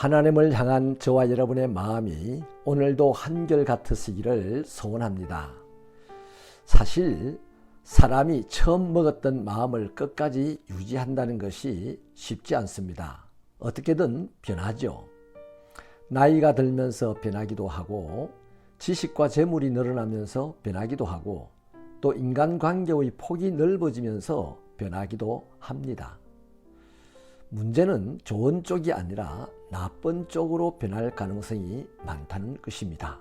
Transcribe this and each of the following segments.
하나님을 향한 저와 여러분의 마음이 오늘도 한결같으시기를 소원합니다. 사실 사람이 처음 먹었던 마음을 끝까지 유지한다는 것이 쉽지 않습니다. 어떻게든 변하죠. 나이가 들면서 변하기도 하고 지식과 재물이 늘어나면서 변하기도 하고 또 인간관계의 폭이 넓어지면서 변하기도 합니다. 문제는 좋은 쪽이 아니라 나쁜 쪽으로 변할 가능성이 많다는 것입니다.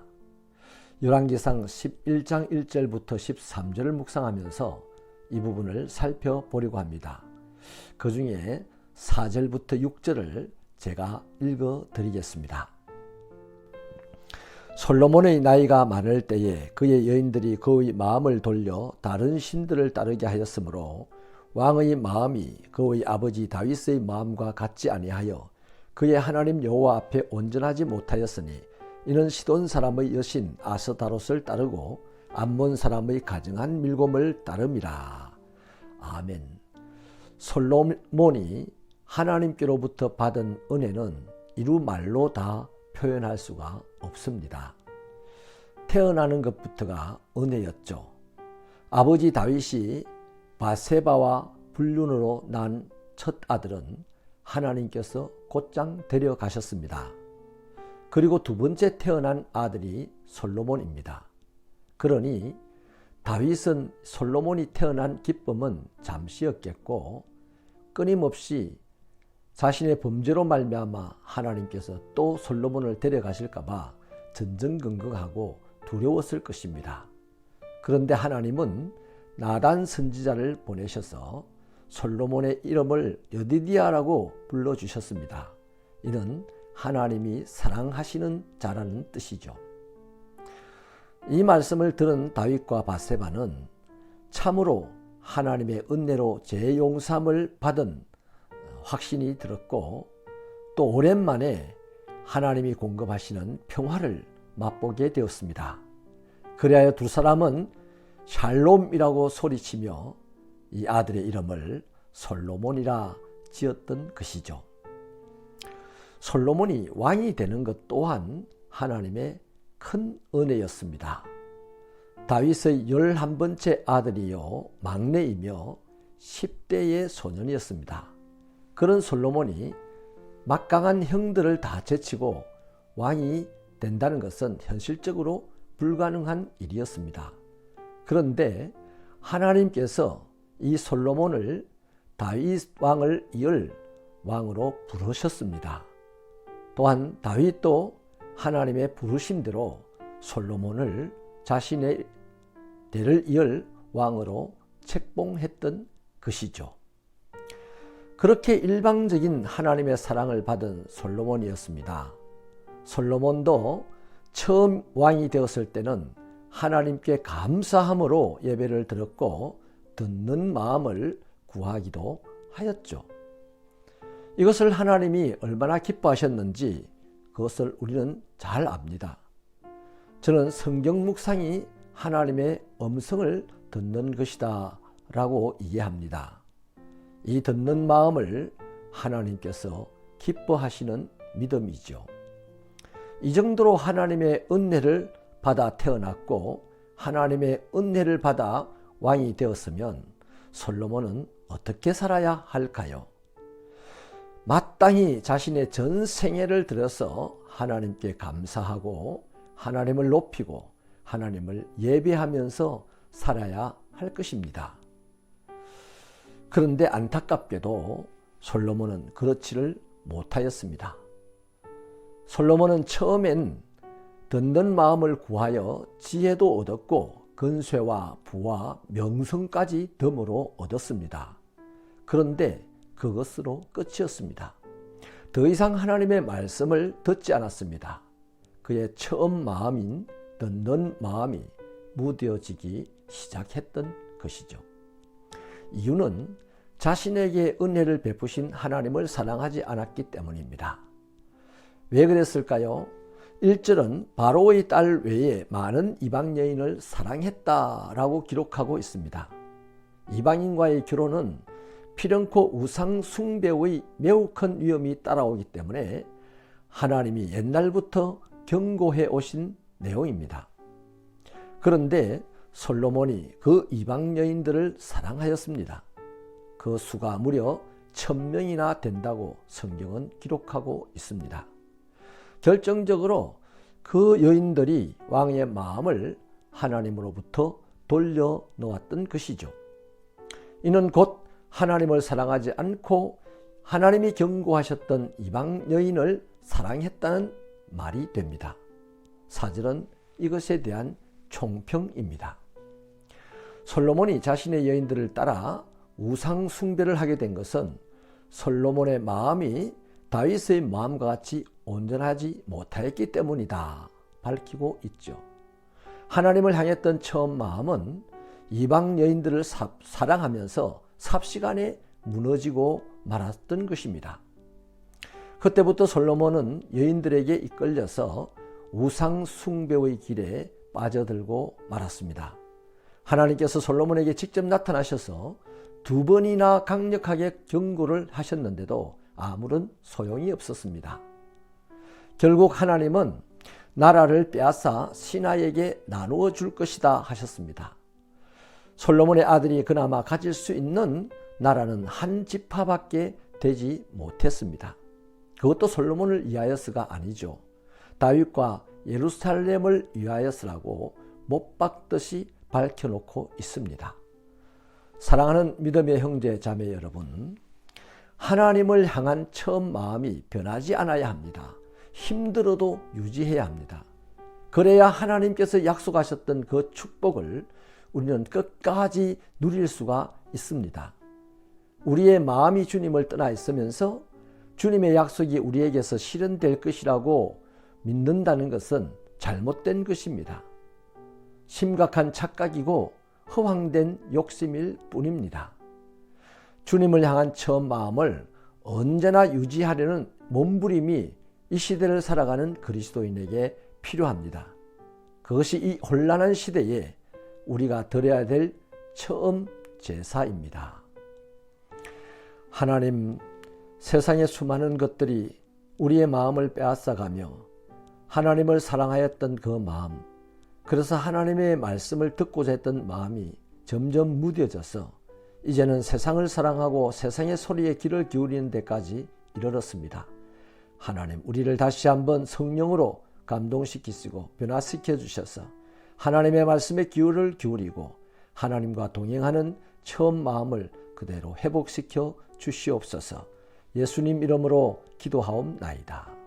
열왕기상 11장 1절부터 13절을 묵상하면서 이 부분을 살펴보려고 합니다. 그 중에 4절부터 6절을 제가 읽어 드리겠습니다. 솔로몬의 나이가 많을 때에 그의 여인들이 그의 마음을 돌려 다른 신들을 따르게 하였으므로 왕의 마음이 그의 아버지 다윗의 마음과 같지 아니하여 그의 하나님 여호와 앞에 온전하지 못하였으니 이는 시돈 사람의 여신 아스타롯을 따르고 암몬 사람의 가증한 밀곰을 따름이라. 아멘. 솔로몬이 하나님께로부터 받은 은혜는 이루 말로 다 표현할 수가 없습니다. 태어나는 것부터가 은혜였죠. 아버지 다윗이 바세바와 불륜으로 난 첫 아들은 하나님께서 곧장 데려가셨습니다. 그리고 두 번째 태어난 아들이 솔로몬입니다. 그러니 다윗은 솔로몬이 태어난 기쁨은 잠시였겠고 끊임없이 자신의 범죄로 말미암아 하나님께서 또 솔로몬을 데려가실까 봐 전전긍긍하고 두려웠을 것입니다. 그런데 하나님은 나단 선지자를 보내셔서 솔로몬의 이름을 여디디아라고 불러주셨습니다. 이는 하나님이 사랑하시는 자라는 뜻이죠. 이 말씀을 들은 다윗과 바세바는 참으로 하나님의 은혜로 재용삼을 받은 확신이 들었고 또 오랜만에 하나님이 공급하시는 평화를 맛보게 되었습니다. 그리하여 두 사람은 샬롬이라고 소리치며 이 아들의 이름을 솔로몬이라 지었던 것이죠. 솔로몬이 왕이 되는 것 또한 하나님의 큰 은혜였습니다. 다윗의 11번째 아들이요 막내이며 10대의 소년이었습니다. 그런 솔로몬이 막강한 형들을 다 제치고 왕이 된다는 것은 현실적으로 불가능한 일이었습니다. 그런데 하나님께서 이 솔로몬을 다윗 왕을 이을 왕으로 부르셨습니다. 또한 다윗도 하나님의 부르심대로 솔로몬을 자신의 대를 이을 왕으로 책봉했던 것이죠. 그렇게 일방적인 하나님의 사랑을 받은 솔로몬이었습니다. 솔로몬도 처음 왕이 되었을 때는 하나님께 감사함으로 예배를 드렸고 듣는 마음을 구하기도 하였죠. 이것을 하나님이 얼마나 기뻐하셨는지 그것을 우리는 잘 압니다. 저는 성경 묵상이 하나님의 음성을 듣는 것이다 라고 이해합니다. 이 듣는 마음을 하나님께서 기뻐하시는 믿음이죠. 이 정도로 하나님의 은혜를 받아 태어났고 하나님의 은혜를 받아 왕이 되었으면 솔로몬은 어떻게 살아야 할까요? 마땅히 자신의 전 생애를 들여서 하나님께 감사하고 하나님을 높이고 하나님을 예배하면서 살아야 할 것입니다. 그런데 안타깝게도 솔로몬은 그렇지를 못하였습니다. 솔로몬은 처음엔 듣는 마음을 구하여 지혜도 얻었고 건쇠와 부와 명성까지 덤으로 얻었습니다. 그런데 그것으로 끝이었습니다. 더 이상 하나님의 말씀을 듣지 않았습니다. 그의 처음 마음인 듣는 마음이 무뎌지기 시작했던 것이죠. 이유는 자신에게 은혜를 베푸신 하나님을 사랑하지 않았기 때문입니다. 왜 그랬을까요? 1절은 바로의 딸 외에 많은 이방 여인을 사랑했다라고 기록하고 있습니다. 이방인과의 결혼은 필연코 우상 숭배의 매우 큰 위험이 따라오기 때문에 하나님이 옛날부터 경고해 오신 내용입니다. 그런데 솔로몬이 그 이방 여인들을 사랑하였습니다. 그 수가 무려 1000명이나 된다고 성경은 기록하고 있습니다. 결정적으로 그 여인들이 왕의 마음을 하나님으로부터 돌려놓았던 것이죠. 이는 곧 하나님을 사랑하지 않고 하나님이 경고하셨던 이방 여인을 사랑했다는 말이 됩니다. 사절은 이것에 대한 총평입니다. 솔로몬이 자신의 여인들을 따라 우상 숭배를 하게 된 것은 솔로몬의 마음이 다윗의 마음과 같이 온전하지 못하였기 때문이다 밝히고 있죠. 하나님을 향했던 처음 마음은 이방 여인들을 사랑하면서 삽시간에 무너지고 말았던 것입니다. 그때부터 솔로몬은 여인들에게 이끌려서 우상 숭배의 길에 빠져들고 말았습니다. 하나님께서 솔로몬에게 직접 나타나셔서 2번이나 강력하게 경고를 하셨는데도 아무런 소용이 없었습니다. 결국 하나님은 나라를 빼앗아 신하에게 나누어 줄 것이다 하셨습니다. 솔로몬의 아들이 그나마 가질 수 있는 나라는 한 지파밖에 되지 못했습니다. 그것도 솔로몬을 위하여서가 아니죠. 다윗과 예루살렘을 위하여서라고 못 박듯이 밝혀놓고 있습니다. 사랑하는 믿음의 형제 자매 여러분, 하나님을 향한 처음 마음이 변하지 않아야 합니다. 힘들어도 유지해야 합니다. 그래야 하나님께서 약속하셨던 그 축복을 우리는 끝까지 누릴 수가 있습니다. 우리의 마음이 주님을 떠나 있으면서 주님의 약속이 우리에게서 실현될 것이라고 믿는다는 것은 잘못된 것입니다. 심각한 착각이고 허황된 욕심일 뿐입니다. 주님을 향한 처음 마음을 언제나 유지하려는 몸부림이 이 시대를 살아가는 그리스도인에게 필요합니다. 그것이 이 혼란한 시대에 우리가 드려야 될 처음 제사입니다. 하나님, 세상의 수많은 것들이 우리의 마음을 빼앗아가며 하나님을 사랑하였던 그 마음, 그래서 하나님의 말씀을 듣고자 했던 마음이 점점 무뎌져서 이제는 세상을 사랑하고 세상의 소리에 귀를 기울이는 데까지 이르렀습니다. 하나님, 우리를 다시 한번 성령으로 감동시키시고 변화시켜 주셔서 하나님의 말씀에 귀를 기울이고 하나님과 동행하는 처음 마음을 그대로 회복시켜 주시옵소서. 예수님 이름으로 기도하옵나이다.